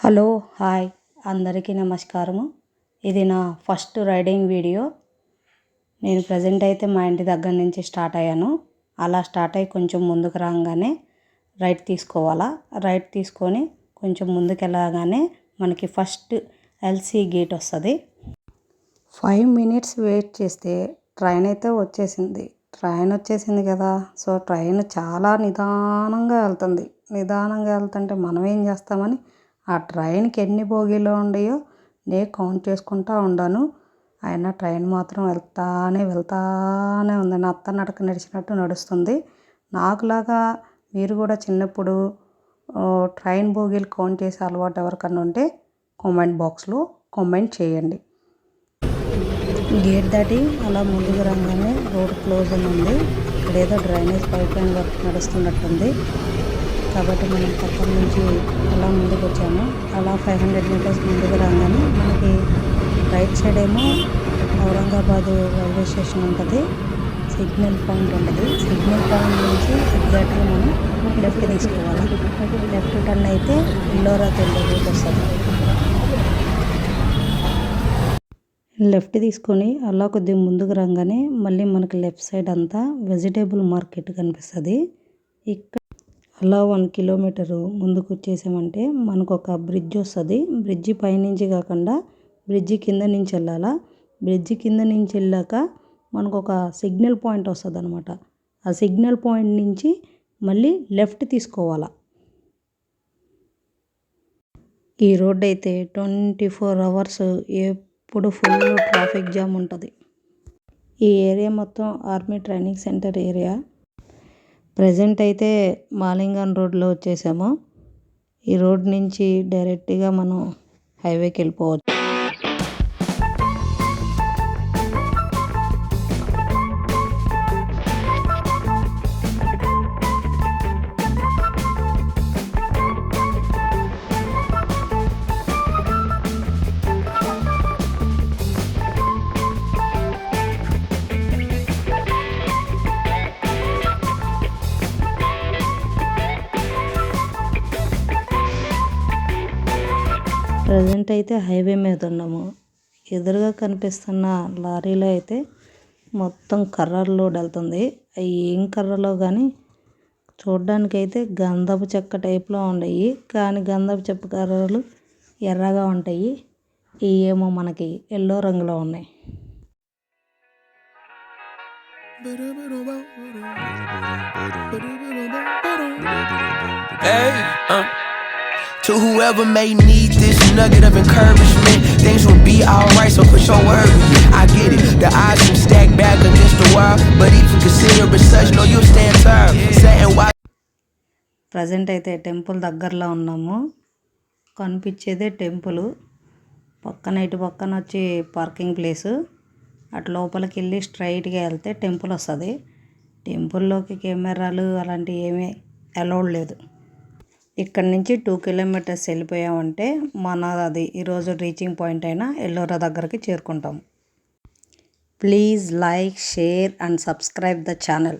Hello hi అందరికీ నమస్కారము. ఇది నా ఫస్ట్ రైడింగ్ వీడియో. నేను ప్రజెంట్ అయితే మా ఇంటి దగ్గర నుంచి స్టార్ట్ అయ్యాను. అలా స్టార్ట్ అయ్యి కొంచెం ముందుకు రాగానే రైట్ తీసుకోవాలా. రైట్ తీసుకొని కొంచెం ముందుకు వెళ్ళగానే మనకి ఫస్ట్ ఎల్సీ గేట్ వస్తుంది. 5 మినిట్స్ వెయిట్ చేస్తే ట్రైన్ అయితే వచ్చేసింది. ట్రైన్ వచ్చేసింది కదా, సో ట్రైన్ చాలా నిదానంగా వెళ్తుంది. నిదానంగా వెళ్తుంటే మనం ఏం చేస్తామని ఆ ట్రైన్కి ఎన్ని బోగీలు ఉన్నాయో నేను కౌంట్ చేసుకుంటూ ఉన్నాను. అయినా ట్రైన్ మాత్రం వెళ్తానే ఉంది. నత్త నడక నడిచినట్టు నడుస్తుంది. నాకులాగా మీరు కూడా చిన్నప్పుడు ట్రైన్ బోగీలు కౌంట్ చేసే అలవాటు ఎవరికన్నా ఉంటే కామెంట్ బాక్స్లో కామెంట్ చేయండి. గేట్ దాటి అలా ముందుకు రాగానే రోడ్ క్లోజ్ అని ఉంది. ఇక్కడ ఏదో డ్రైనేజ్ పైప్ లైన్ వర్క్ నడుస్తున్నట్టుంది. కాబట్టి మనం పక్కన నుంచి అలా ముందుకు వచ్చాము. అలా 500 మీటర్స్ ముందుకు రాగానే మనకి రైట్ సైడ్ ఏమో ఔరంగాబాద్ రైల్వే స్టేషన్ ఉంటుంది. సిగ్నల్ పాయింట్ ఉంటుంది. సిగ్నల్ పాయింట్ నుంచి ఎగ్జాక్ట్గా మనం లెఫ్ట్ తీసుకోవాలి. లెఫ్ట్ టర్న్ అయితే ఎల్లోరా తెల్ల రూట్ వస్తుంది. లెఫ్ట్ తీసుకొని అలా కొద్దిగా ముందుకు రాగానే మళ్ళీ మనకి లెఫ్ట్ సైడ్ అంతా వెజిటేబుల్ మార్కెట్ కనిపిస్తుంది. ఇక్కడ అలా 1 కిలోమీటరు ముందుకు వచ్చేసామంటే మనకు ఒక బ్రిడ్జ్ వస్తుంది. బ్రిడ్జి పైనుంచి కాకుండా బ్రిడ్జి కింద నుంచి వెళ్ళాలా. బ్రిడ్జి కింద నుంచి వెళ్ళాక మనకు ఒక సిగ్నల్ పాయింట్ వస్తుంది అనమాట. ఆ సిగ్నల్ పాయింట్ నుంచి మళ్ళీ లెఫ్ట్ తీసుకోవాలా. ఈ రోడ్ అయితే 24 అవర్స్ ఎప్పుడు ఫుల్ ట్రాఫిక్ జామ్ ఉంటుంది. ఈ ఏరియా మొత్తం army training centre area. Present అయితే మాలింగన్ రోడ్లో వచ్చేసాము. ఈ రోడ్ నుంచి డైరెక్ట్గా మనం హైవేకి వెళ్ళిపోవచ్చు. ప్రజెంట్ అయితే హైవే మీద ఉన్నాము. ఎదురుగా కనిపిస్తున్న లారీలో అయితే మొత్తం కర్రల లోడ్ వెళ్తుంది. అవి ఏం కర్రలో కానీ చూడ్డానికైతే గంధపు చెక్క టైప్లో ఉన్నాయి. కానీ గంధపు చెక్క కర్రలు ఎర్రగా ఉంటాయి. ఇవి ఏమో మనకి ఎల్లో రంగులో ఉన్నాయి. To whoever may need this nugget of encouragement, things will be alright, so put your word with it. I get it, the odds seem stacked back against the wall, but if you consider it such, no, you'll stand tall. Setting wide. Present అయితే temple దగ్గరలో ఉన్నాము. కనిపించేదే temple. ఇటు పక్కన వచ్చి parking place. అటు లోపలికి వెళ్ళి స్ట్రైట్గా వెళ్తే టెంపుల్ వస్తుంది. టెంపుల్లోకి కెమెరాలు అలాంటివి ఏమీ అలౌడ్ లేదు. ఇక్కడ నుంచి 2 కిలోమీటర్స్ వెళ్ళిపోయామంటే అది ఈరోజు రీచింగ్ పాయింట్ అయినా ఎల్లోరా దగ్గరికి చేరుకుంటాం. Please like, share and subscribe the channel.